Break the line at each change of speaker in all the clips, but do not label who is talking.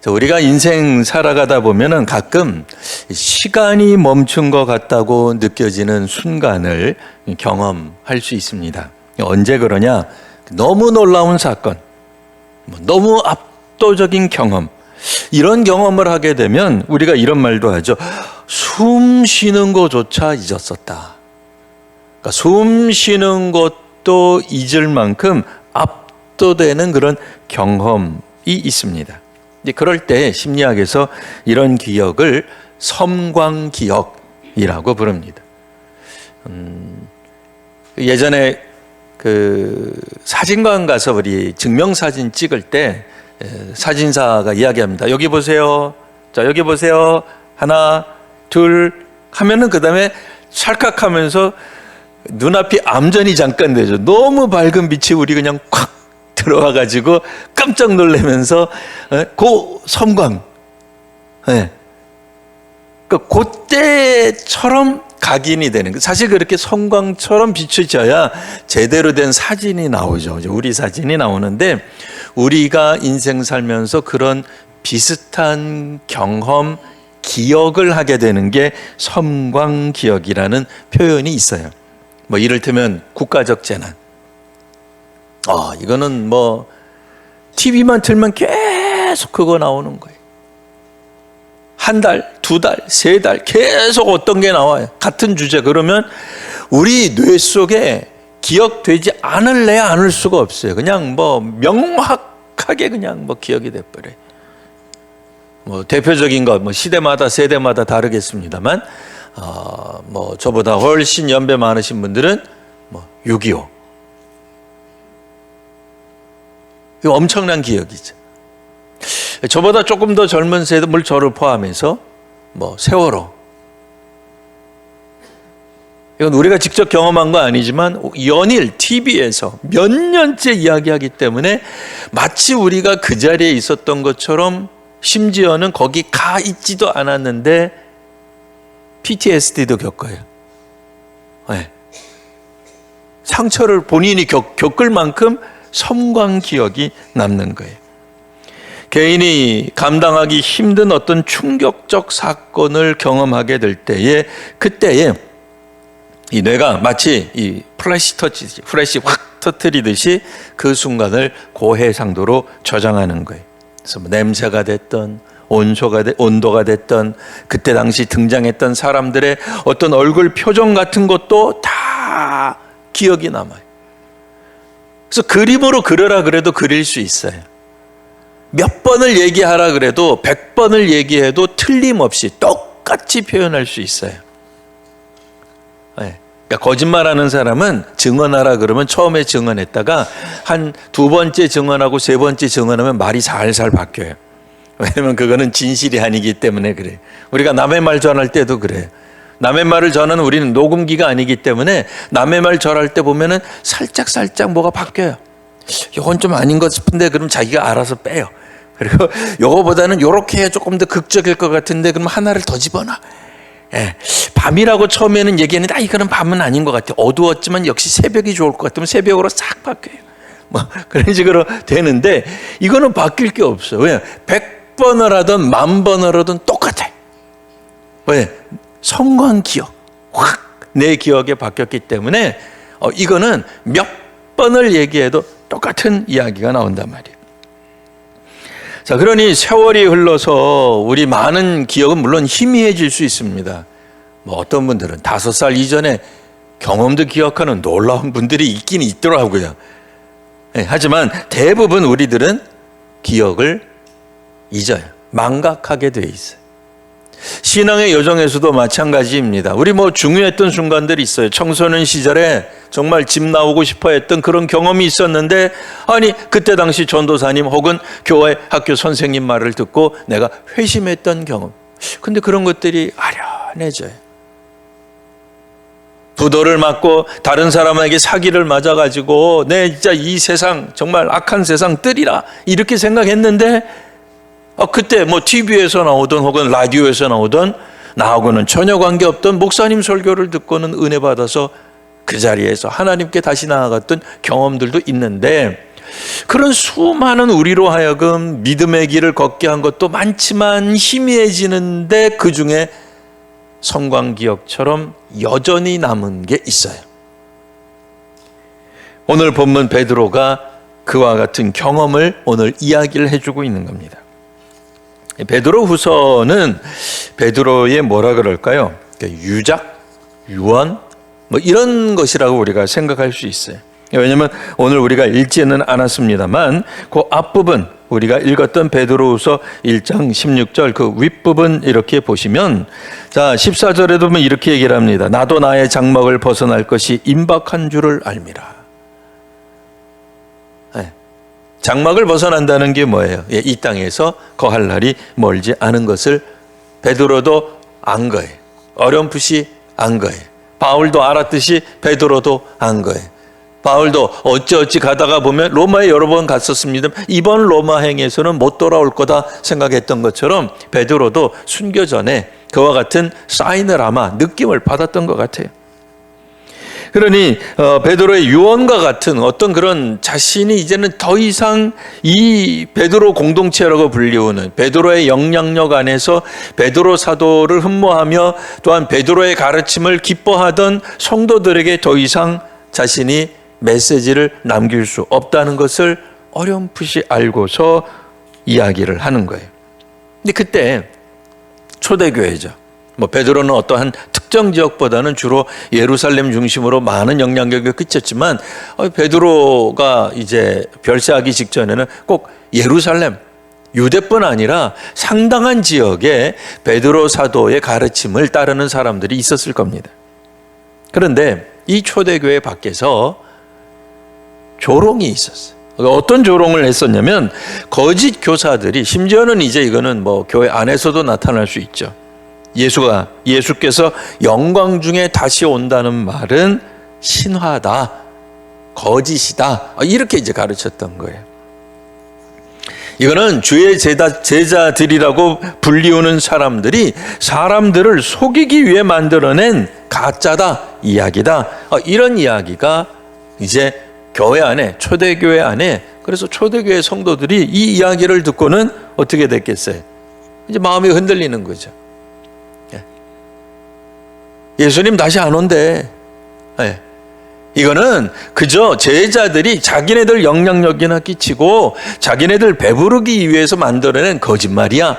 우리가 인생 살아가다 보면은 가끔 시간이 멈춘 것 같다고 느껴지는 순간을 경험할 수 있습니다. 언제 그러냐? 너무 놀라운 사건, 너무 압도적인 경험, 이런 경험을 하게 되면 우리가 이런 말도 하죠. 숨 쉬는 것조차 잊었었다. 그러니까 숨 쉬는 것도 잊을 만큼 압도되는 그런 경험이 있습니다. 그럴 때 심리학에서 이런 기억을 섬광기억이라고 부릅니다. 예전에 그 사진관 가서 우리 증명사진 찍을 때 사진사가 이야기합니다. 여기 보세요. 자, 여기 보세요. 하나, 둘 하면은 그 다음에 찰칵하면서 눈앞이 암전이 잠깐 되죠. 너무 밝은 빛이 우리 그냥 콱 들어와가지고 깜짝 놀라면서 그 섬광, 그러니까 그때처럼 각인이 되는, 사실 그렇게 섬광처럼 비춰져야 제대로 된 사진이 나오죠. 우리 사진이 나오는데 우리가 인생 살면서 그런 비슷한 경험, 기억을 하게 되는 게 섬광기억이라는 표현이 있어요. 뭐 이를테면 국가적 재난, 이거는 뭐 TV만 틀면 계속 그거 나오는 거예요. 한 달, 두 달, 세 달 계속 어떤 게 나와요. 같은 주제. 그러면 우리 뇌 속에 기억되지 않을래야 않을 수가 없어요. 그냥 뭐 명확하게 그냥 뭐 기억이 돼버려요. 뭐 대표적인 것, 뭐 시대마다 세대마다 다르겠습니다만, 뭐 저보다 훨씬 연배 많으신 분들은 뭐 6.25. 이거 엄청난 기억이죠. 저보다 조금 더 젊은 세대, 물 저를 포함해서 뭐 세월호. 이건 우리가 직접 경험한 거 아니지만 연일 TV에서 몇 년째 이야기하기 때문에 마치 우리가 그 자리에 있었던 것처럼, 심지어는 거기 가 있지도 않았는데 PTSD도 겪어요. 네. 상처를 본인이 겪을 만큼 섬광 기억이 남는 거예요. 개인이 감당하기 힘든 어떤 충격적 사건을 경험하게 될 때에, 그때에 이 뇌가 마치 이 플래시 확 터뜨리듯이 그 순간을 고해상도로 저장하는 거예요. 그래서 뭐 냄새가 됐던, 온도가 됐던, 그때 당시 등장했던 사람들의 어떤 얼굴 표정 같은 것도 다 기억이 남아요. 그래서 그림으로 그려라 그래도 그릴 수 있어요. 몇 번을 얘기하라 그래도 100번을 얘기해도 틀림없이 똑같이 표현할 수 있어요. 네. 그러니까 거짓말하는 사람은 증언하라 그러면 처음에 증언했다가 한 두 번째 증언하고 세 번째 증언하면 말이 살살 바뀌어요. 왜냐면 그거는 진실이 아니기 때문에 그래요. 우리가 남의 말 전할 때도 그래요. 남의 말을 전하는 우리는 녹음기가 아니기 때문에 남의 말 전할 때 보면은 살짝 뭐가 바뀌어요. 이건 좀 아닌 것 싶은데 그럼 자기가 알아서 빼요. 그리고 요거보다는 요렇게 해야 조금 더 극적일 것 같은데 그럼 하나를 더 집어넣어. 예. 밤이라고 처음에는 얘기했는데 이거는 밤은 아닌 것 같아. 어두웠지만 역시 새벽이 좋을 것 같으면 새벽으로 싹 바뀌어요. 뭐 그런 식으로 되는데 이거는 바뀔 게 없어요. 왜? 100번을 하든 10,000번을 하든 똑같아. 왜? 섬광 기억. 확 내 기억에 바뀌었기 때문에 이거는 몇 번을 얘기해도 똑같은 이야기가 나온단 말이에요. 자, 그러니 세월이 흘러서 우리 많은 기억은 물론 희미해질 수 있습니다. 뭐 어떤 분들은 5살 이전에 경험도 기억하는 놀라운 분들이 있긴 있더라고요. 네, 하지만 대부분 우리들은 기억을 잊어요. 망각하게 돼 있어요. 신앙의 여정에서도 마찬가지입니다. 우리 뭐 중요했던 순간들이 있어요. 청소년 시절에 정말 집 나오고 싶어 했던 그런 경험이 있었는데, 아니 그때 당시 전도사님 혹은 교회 학교 선생님 말을 듣고 내가 회심했던 경험, 근데 그런 것들이 아련해져요. 부도를 맞고 다른 사람에게 사기를 맞아가지고 내 진짜 이 세상 정말 악한 세상 뜨리라 이렇게 생각했는데, 그때 뭐 TV에서 나오던 혹은 라디오에서 나오던 나하고는 전혀 관계없던 목사님 설교를 듣고는 은혜 받아서 그 자리에서 하나님께 다시 나아갔던 경험들도 있는데, 그런 수많은 우리로 하여금 믿음의 길을 걷게 한 것도 많지만 희미해지는데 그 중에 성광기역처럼 여전히 남은 게 있어요. 오늘 본문 베드로가 그와 같은 경험을 오늘 이야기를 해주고 있는 겁니다. 베드로 후서는 베드로의 뭐라 그럴까요? 유작, 유언 뭐 이런 것이라고 우리가 생각할 수 있어요. 왜냐하면 오늘 우리가 읽지는 않았습니다만 그 앞부분 우리가 읽었던 베드로후서 1장 16절 그 윗부분 이렇게 보시면 자 14절에도 보면 이렇게 얘기를 합니다. 나도 나의 장막을 벗어날 것이 임박한 줄을 알미라. 네. 장막을 벗어난다는 게 뭐예요? 이 땅에서 거할 날이 멀지 않은 것을 베드로도 안 거예요. 어렴풋이 안 거예요. 바울도 알았듯이 베드로도 안 거예요. 바울도 어찌어찌 가다가 보면 로마에 여러 번 갔었습니다. 이번 로마 행에서는 못 돌아올 거다 생각했던 것처럼 베드로도 순교 전에 그와 같은 사인을 아마 느낌을 받았던 것 같아요. 그러니 베드로의 유언과 같은 어떤 그런 자신이 이제는 더 이상 이 베드로 공동체라고 불리우는 베드로의 영향력 안에서 베드로 사도를 흠모하며 또한 베드로의 가르침을 기뻐하던 성도들에게 더 이상 자신이 메시지를 남길 수 없다는 것을 어렴풋이 알고서 이야기를 하는 거예요. 근데 그때 초대교회죠. 뭐 베드로는 어떠한 특정 지역보다는 주로 예루살렘 중심으로 많은 영향력을 끼쳤지만 베드로가 이제 별세하기 직전에는 꼭 예루살렘, 유대뿐 아니라 상당한 지역에 베드로 사도의 가르침을 따르는 사람들이 있었을 겁니다. 그런데 이 초대교회 밖에서 조롱이 있었어요. 어떤 조롱을 했었냐면 거짓 교사들이 심지어는 이제 이거는 뭐 교회 안에서도 나타날 수 있죠. 예수께서 영광 중에 다시 온다는 말은 신화다, 거짓이다 이렇게 이제 가르쳤던 거예요. 이거는 주의 제자들이라고 불리우는 사람들이 사람들을 속이기 위해 만들어낸 가짜다, 이야기다 이런 이야기가 이제 교회 안에 초대교회 안에 그래서 초대교회 성도들이 이 이야기를 듣고는 어떻게 됐겠어요? 이제 마음이 흔들리는 거죠. 예수님 다시 안 온대. 이거는 그저 제자들이 자기네들 영향력이나 끼치고 자기네들 배부르기 위해서 만들어낸 거짓말이야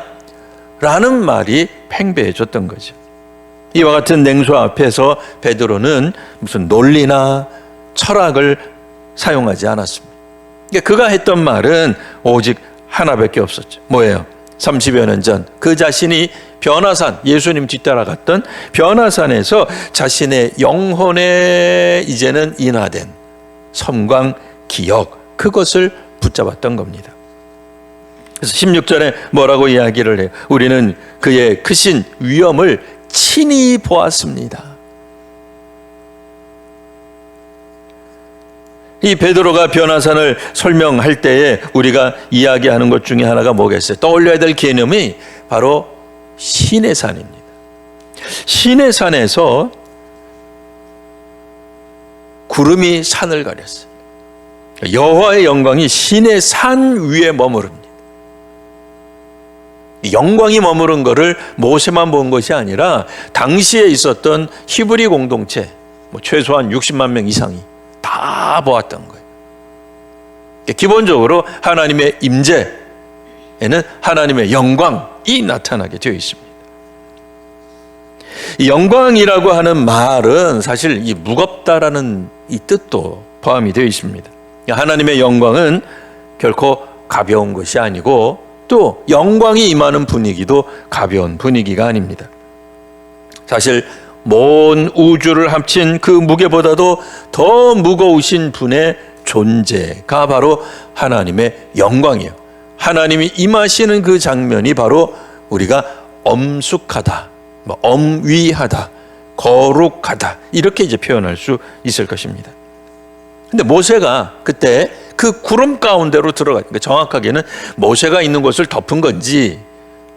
라는 말이 팽배해졌던 거죠. 이와 같은 냉소 앞에서 베드로는 무슨 논리나 철학을 사용하지 않았습니다. 그가 했던 말은 오직 하나밖에 없었죠. 뭐예요? 30여 년 전 그 자신이 변화산, 예수님 뒤따라갔던 변화산에서 자신의 영혼에 이제는 인화된 섬광 기억, 그것을 붙잡았던 겁니다. 그래서 16절에 뭐라고 이야기를 해요? 우리는 그의 크신 위엄을 친히 보았습니다. 이 베드로가 변화산을 설명할 때에 우리가 이야기하는 것 중에 하나가 뭐겠어요? 떠올려야 될 개념이 바로 시내산입니다. 시내산에서 구름이 산을 가렸어요. 여호와의 영광이 시내산 위에 머무릅니다. 영광이 머무른 것을 모세만 본 것이 아니라 당시에 있었던 히브리 공동체 최소한 60만 명 이상이 다 보았던 거예요. 기본적으로 하나님의 임재에는 하나님의 영광이 나타나게 되어 있습니다. 이 영광이라고 하는 말은 사실 이 무겁다라는 이 뜻도 포함이 되어 있습니다. 하나님의 영광은 결코 가벼운 것이 아니고 또 영광이 임하는 분위기도 가벼운 분위기가 아닙니다. 사실 먼 우주를 합친 그 무게보다도 더 무거우신 분의 존재가 바로 하나님의 영광이에요. 하나님이 임하시는 그 장면이 바로 우리가 엄숙하다, 엄위하다, 거룩하다 이렇게 이제 표현할 수 있을 것입니다. 근데 모세가 그때 그 구름 가운데로 들어가니까 정확하게는 모세가 있는 곳을 덮은 건지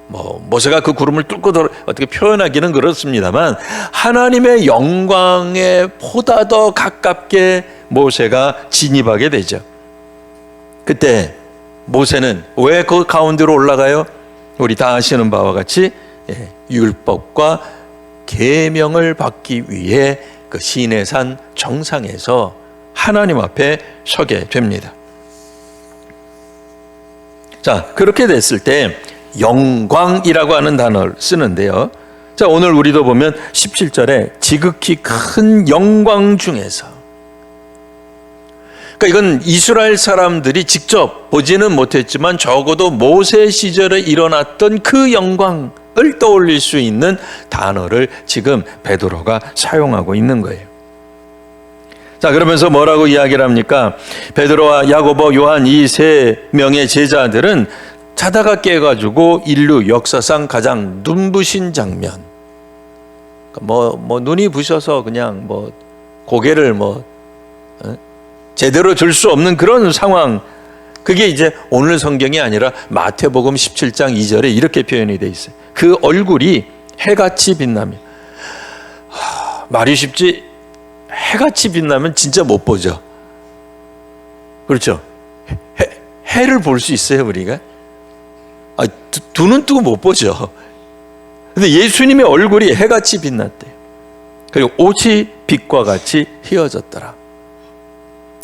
모세가 그 구름을 뚫고 어떻게 표현하기는 그렇습니다만 하나님의 영광에 보다 더 가깝게 모세가 진입하게 되죠. 그때 모세는 왜 그 가운데로 올라가요? 우리 다 아시는 바와 같이 율법과 계명을 받기 위해 그 시내산 정상에서 하나님 앞에 서게 됩니다. 자, 그렇게 됐을 때 영광이라고 하는 단어를 쓰는데요. 자, 오늘 우리도 보면 17절에 지극히 큰 영광 중에서, 그러니까 이건 이스라엘 사람들이 직접 보지는 못했지만 적어도 모세 시절에 일어났던 그 영광을 떠올릴 수 있는 단어를 지금 베드로가 사용하고 있는 거예요. 자, 그러면서 뭐라고 이야기를 합니까? 베드로와 야고보, 요한 이 세 명의 제자들은 자다가 깨가지고 인류 역사상 가장 눈부신 장면, 눈이 부셔서 그냥 고개를 제대로 들 수 없는 그런 상황, 그게 이제 오늘 성경이 아니라 마태복음 17장 2절에 이렇게 표현이 되어 있어요. 그 얼굴이 해같이 빛나며. 말이 쉽지, 해같이 빛나면 진짜 못 보죠. 그렇죠? 해를 볼 수 있어요, 우리가? 두 눈 뜨고 못 보죠. 근데 예수님의 얼굴이 해같이 빛났대요. 그리고 옷이 빛과 같이 휘어졌더라.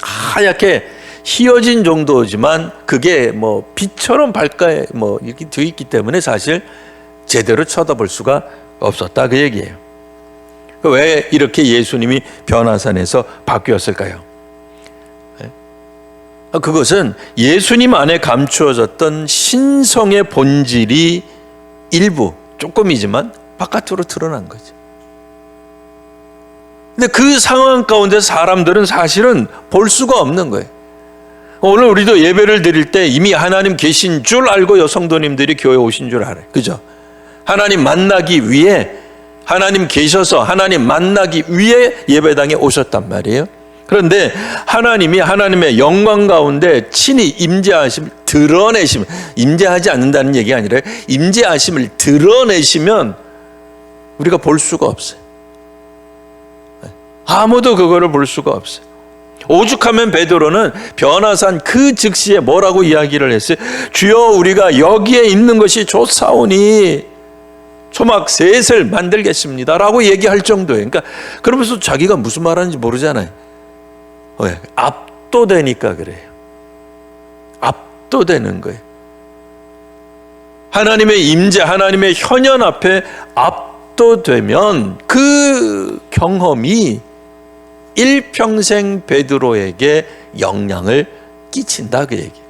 하얗게 휘어진 정도지만 그게 빛처럼 발가에 이렇게 되어 있기 때문에 사실 제대로 쳐다볼 수가 없었다, 그 얘기예요. 왜 이렇게 예수님이 변화산에서 바뀌었을까요? 그것은 예수님 안에 감추어졌던 신성의 본질이 일부, 조금이지만 바깥으로 드러난 거죠. 근데 그 상황 가운데 사람들은 사실은 볼 수가 없는 거예요. 오늘 우리도 예배를 드릴 때 이미 하나님 계신 줄 알고 성도님들이 교회 오신 줄 알아요. 그죠? 하나님 만나기 위해, 하나님 계셔서 하나님 만나기 위해 예배당에 오셨단 말이에요. 그런데 하나님이 하나님의 영광 가운데 친히 임재하심을 드러내시면, 임재하지 않는다는 얘기가 아니라 임재하심을 드러내시면 우리가 볼 수가 없어요. 아무도 그거를 볼 수가 없어요. 오죽하면 베드로는 변화산 그 즉시에 뭐라고 이야기를 했어요? 주여, 우리가 여기에 있는 것이 좋사오니 초막 셋을 만들겠습니다 라고 얘기할 정도예요. 그러니까 그러면서 자기가 무슨 말하는지 모르잖아요. 왜? 압도되니까 그래요. 압도되는 거예요. 하나님의 임재, 하나님의 현현 앞에 압도되면 그 경험이 일평생 베드로에게 영향을 끼친다, 그 얘기예요.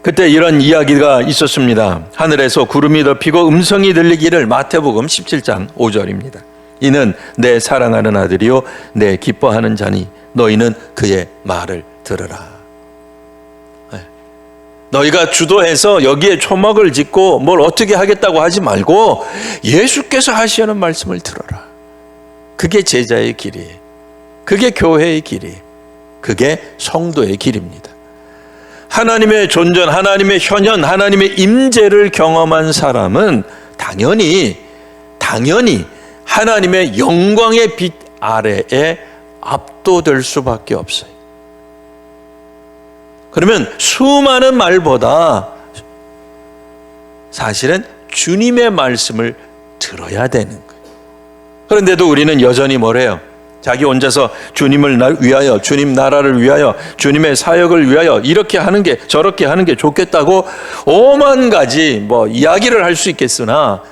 그때 이런 이야기가 있었습니다. 하늘에서 구름이 덮이고 음성이 들리기를, 마태복음 17장 5절입니다. 이는 내 사랑하는 아들이요 내 기뻐하는 자니 너희는 그의 말을 들으라. 너희가 주도해서 여기에 초막을 짓고 뭘 어떻게 하겠다고 하지 말고 예수께서 하시는 말씀을 들어라. 그게 제자의 길이에요. 그게 교회의 길이에요. 그게 성도의 길입니다. 하나님의 존전, 하나님의 현현, 하나님의 임재를 경험한 사람은 당연히 하나님의 영광의 빛 아래에 압도될 수밖에 없어요. 그러면 수많은 말보다 사실은 주님의 말씀을 들어야 되는 거예요. 그런데도 우리는 여전히 뭐래요? 자기 혼자서 주님을 위하여, 주님 나라를 위하여, 주님의 사역을 위하여 이렇게 하는 게, 저렇게 하는 게 좋겠다고 오만 가지 이야기를 할 수 있겠으나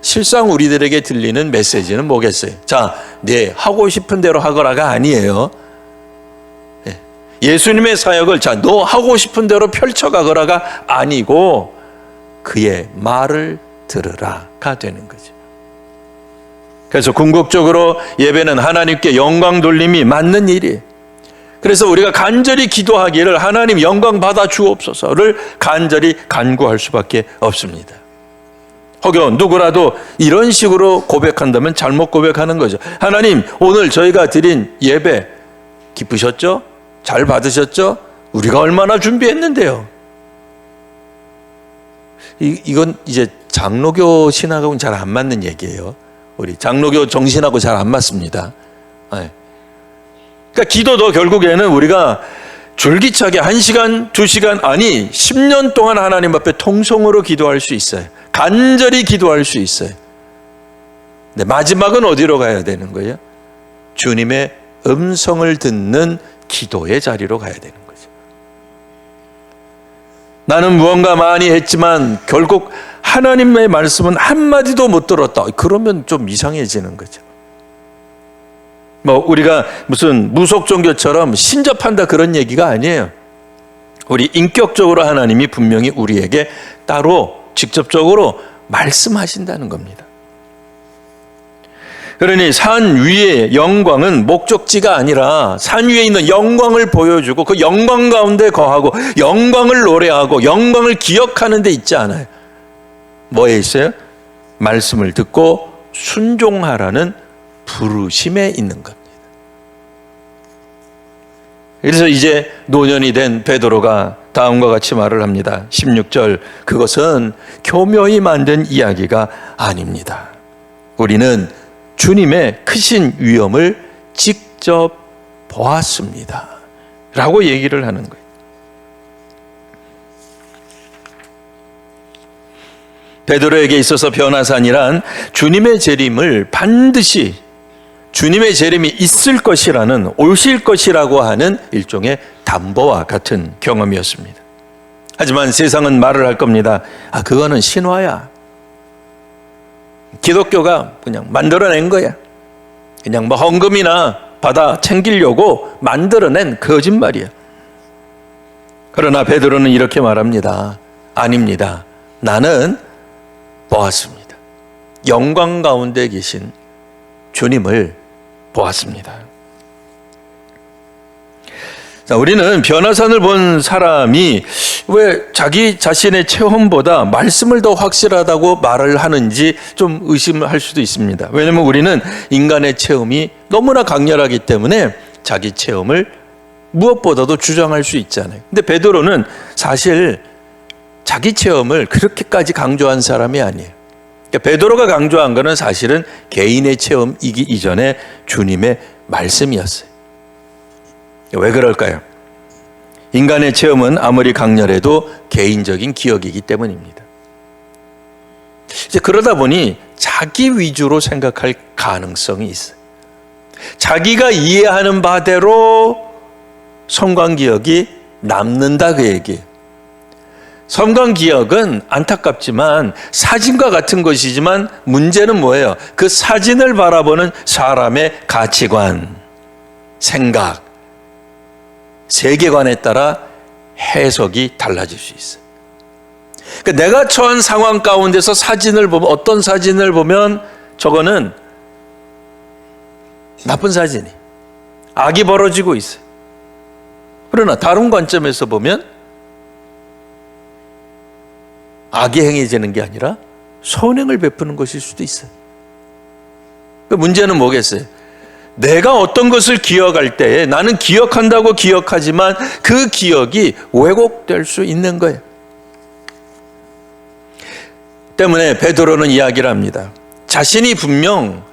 실상 우리들에게 들리는 메시지는 뭐겠어요? 자, 네 하고 싶은 대로 하거라가 아니에요. 예수님의 사역을 자, 너 하고 싶은 대로 펼쳐가거라가 아니고 그의 말을 들으라가 되는 거죠. 그래서 궁극적으로 예배는 하나님께 영광 돌림이 맞는 일이에요. 그래서 우리가 간절히 기도하기를 하나님 영광 받아 주옵소서를 간절히 간구할 수밖에 없습니다. 혹여 누구라도 이런 식으로 고백한다면 잘못 고백하는 거죠. 하나님, 오늘 저희가 드린 예배 기쁘셨죠? 잘 받으셨죠? 우리가 얼마나 준비했는데요. 이건 이제 장로교 신학하고는 잘 안 맞는 얘기예요. 우리 장로교 정신하고 잘 안 맞습니다. 그러니까 기도도 결국에는 우리가 줄기차게 1시간, 2시간, 아니 10년 동안 하나님 앞에 통성으로 기도할 수 있어요. 간절히 기도할 수 있어요. 근데 마지막은 어디로 가야 되는 거예요? 주님의 음성을 듣는 기도의 자리로 가야 되는 거죠. 나는 무언가 많이 했지만 결국 하나님의 말씀은 한마디도 못 들었다. 그러면 좀 이상해지는 거죠. 우리가 무슨 무속 종교처럼 신접한다 그런 얘기가 아니에요. 우리 인격적으로 하나님이 분명히 우리에게 따로 직접적으로 말씀하신다는 겁니다. 그러니 산 위의 영광은 목적지가 아니라 산 위에 있는 영광을 보여주고 그 영광 가운데 거하고 영광을 노래하고 영광을 기억하는 데 있지 않아요. 뭐에 있어요? 말씀을 듣고 순종하라는 부르심에 있는 겁니다. 그래서 이제 노년이 된 베드로가 다음과 같이 말을 합니다. 16절, 그것은 교묘히 만든 이야기가 아닙니다. 우리는 주님의 크신 위엄을 직접 보았습니다. 라고 얘기를 하는 거예요. 베드로에게 있어서 변화산이란 주님의 재림을 반드시 주님의 재림이 있을 것이라는 오실 것이라고 하는 일종의 담보와 같은 경험이었습니다. 하지만 세상은 말을 할 겁니다. 그거는 신화야. 기독교가 그냥 만들어낸 거야. 그냥 헌금이나 받아 챙기려고 만들어낸 거짓말이야. 그러나 베드로는 이렇게 말합니다. 아닙니다. 나는 보았습니다. 영광 가운데 계신 주님을 보았습니다. 자, 우리는 변화산을 본 사람이 왜 자기 자신의 체험보다 말씀을 더 확실하다고 말을 하는지 좀 의심할 수도 있습니다. 왜냐하면 우리는 인간의 체험이 너무나 강렬하기 때문에 자기 체험을 무엇보다도 주장할 수 있잖아요. 근데 베드로는 사실 자기 체험을 그렇게까지 강조한 사람이 아니에요. 그러니까 베드로가 강조한 것은 사실은 개인의 체험이기 이전에 주님의 말씀이었어요. 왜 그럴까요? 인간의 체험은 아무리 강렬해도 개인적인 기억이기 때문입니다. 이제 그러다 보니 자기 위주로 생각할 가능성이 있어요. 자기가 이해하는 바대로 성경 기억이 남는다 그 얘기예요. 성경 기억은 안타깝지만 사진과 같은 것이지만 문제는 뭐예요? 그 사진을 바라보는 사람의 가치관, 생각, 세계관에 따라 해석이 달라질 수 있어요. 그러니까 내가 처한 상황 가운데서 사진을 보면 어떤 사진을 보면 저거는 나쁜 사진이 악이 벌어지고 있어요. 그러나 다른 관점에서 보면 악이 행해지는 게 아니라 선행을 베푸는 것일 수도 있어요. 문제는 뭐겠어요? 내가 어떤 것을 기억할 때에 나는 기억한다고 기억하지만 그 기억이 왜곡될 수 있는 거예요. 때문에 베드로는 이야기를 합니다. 자신이 분명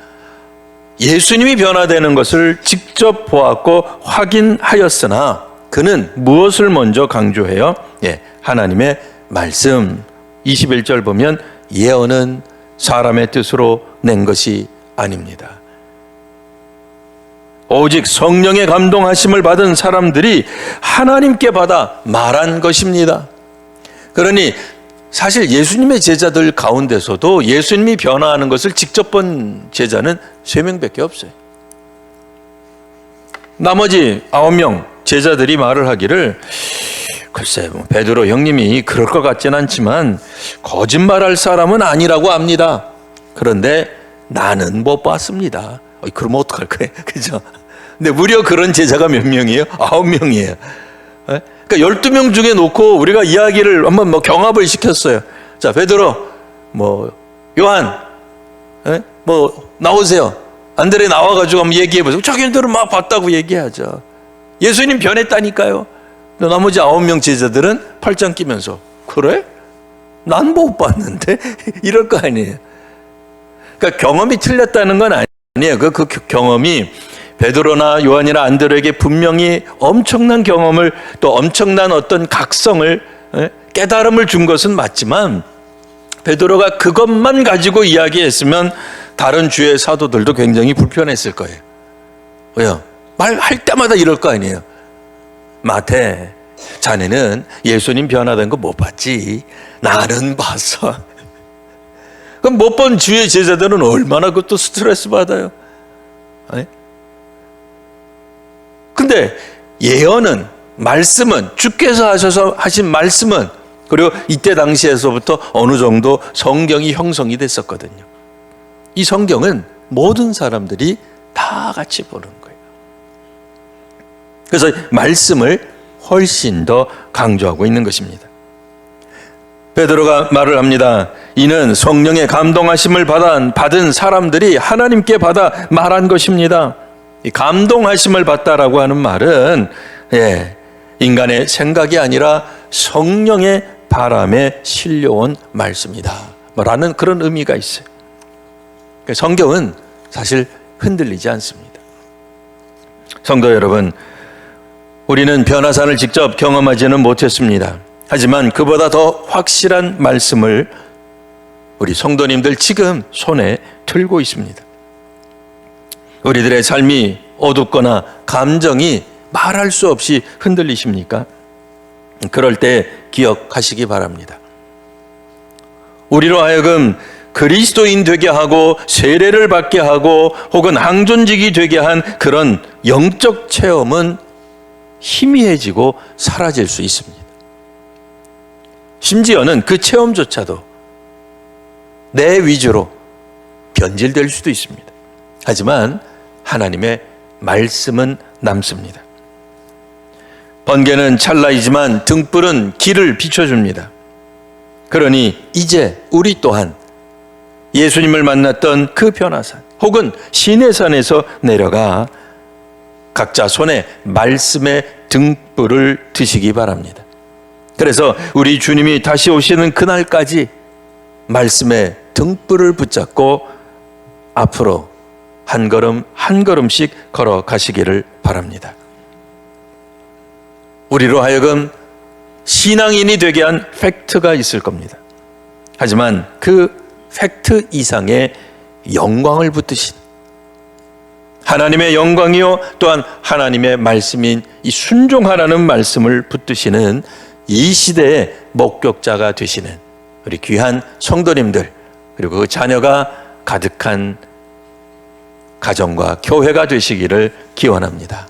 예수님이 변화되는 것을 직접 보았고 확인하였으나 그는 무엇을 먼저 강조해요? 하나님의 말씀. 21절 보면 예언은 사람의 뜻으로 낸 것이 아닙니다. 오직 성령의 감동하심을 받은 사람들이 하나님께 받아 말한 것입니다. 그러니 사실 예수님의 제자들 가운데서도 예수님이 변화하는 것을 직접 본 제자는 3명밖에 없어요. 나머지 9명 제자들이 말을 하기를 글쎄 베드로 형님이 그럴 것 같진 않지만 거짓말할 사람은 아니라고 합니다. 그런데 나는 못 봤습니다. 그러면 어떡할 거예요? 그죠? 근데 무려 그런 제자가 몇 명이에요? 9명이에요. 그러니까 12명 중에 놓고 우리가 이야기를 한번 경합을 시켰어요. 자, 베드로, 요한, 나오세요. 안드레 나와가지고 한번 얘기해보세요. 자기들은 막 봤다고 얘기하죠. 예수님 변했다니까요. 나머지 9명 제자들은 팔짱 끼면서 그래? 난 못 봤는데? 이럴 거 아니에요. 그러니까 경험이 틀렸다는 건 아니에요. 그 경험이 베드로나 요한이나 안드레에게 분명히 엄청난 경험을 또 엄청난 어떤 각성을 깨달음을 준 것은 맞지만 베드로가 그것만 가지고 이야기했으면 다른 주의 사도들도 굉장히 불편했을 거예요. 왜요? 말할 때마다 이럴 거 아니에요. 마태, 자네는 예수님 변화된 거 못 봤지? 나는 봤어. 그럼 못 본 주의 제자들은 얼마나 그것도 스트레스 받아요. 아니? 근데 예언은, 말씀은, 주께서 하신 말씀은, 그리고 이때 당시에서부터 어느 정도 성경이 형성이 됐었거든요. 이 성경은 모든 사람들이 다 같이 보는 거예요. 그래서 말씀을 훨씬 더 강조하고 있는 것입니다. 베드로가 말을 합니다. 이는 성령의 감동하심을 받은 사람들이 하나님께 받아 말한 것입니다. 이 감동하심을 받다라고 하는 말은 인간의 생각이 아니라 성령의 바람에 실려온 말씀이다 라는 그런 의미가 있어요. 성경은 사실 흔들리지 않습니다. 성도 여러분, 우리는 변화산을 직접 경험하지는 못했습니다. 하지만 그보다 더 확실한 말씀을 우리 성도님들 지금 손에 들고 있습니다. 우리들의 삶이 어둡거나 감정이 말할 수 없이 흔들리십니까? 그럴 때 기억하시기 바랍니다. 우리로 하여금 그리스도인 되게 하고 세례를 받게 하고 혹은 항존직이 되게 한 그런 영적 체험은 희미해지고 사라질 수 있습니다. 심지어는 그 체험조차도 내 위주로 변질될 수도 있습니다. 하지만 하나님의 말씀은 남습니다. 번개는 찰나이지만 등불은 길을 비춰줍니다. 그러니 이제 우리 또한 예수님을 만났던 그 변화산 혹은 시내산에서 내려가 각자 손에 말씀의 등불을 드시기 바랍니다. 그래서 우리 주님이 다시 오시는 그날까지 말씀의 등불을 붙잡고 앞으로 한 걸음 한 걸음씩 걸어가시기를 바랍니다. 우리로 하여금 신앙인이 되게 한 팩트가 있을 겁니다. 하지만 그 팩트 이상의 영광을 붙드신 하나님의 영광이요 또한 하나님의 말씀인 이 순종하라는 말씀을 붙드시는 이 시대의 목격자가 되시는 우리 귀한 성도님들 그리고 그 자녀가 가득한 가정과 교회가 되시기를 기원합니다.